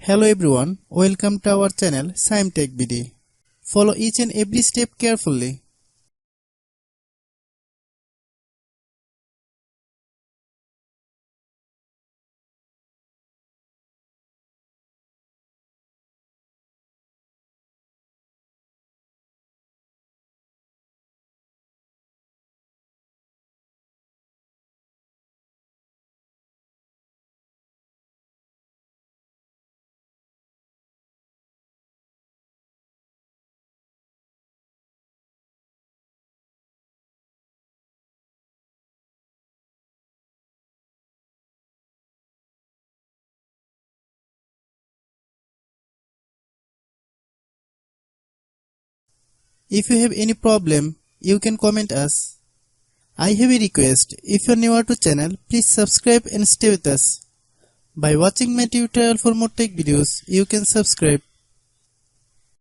Hello everyone, welcome to our channel Shaem TechBD. Follow each and every step carefully. If you have any problem, you can comment us. I have a request, if you are newer to channel, please subscribe and stay with us. By watching my tutorial for more tech videos, you can subscribe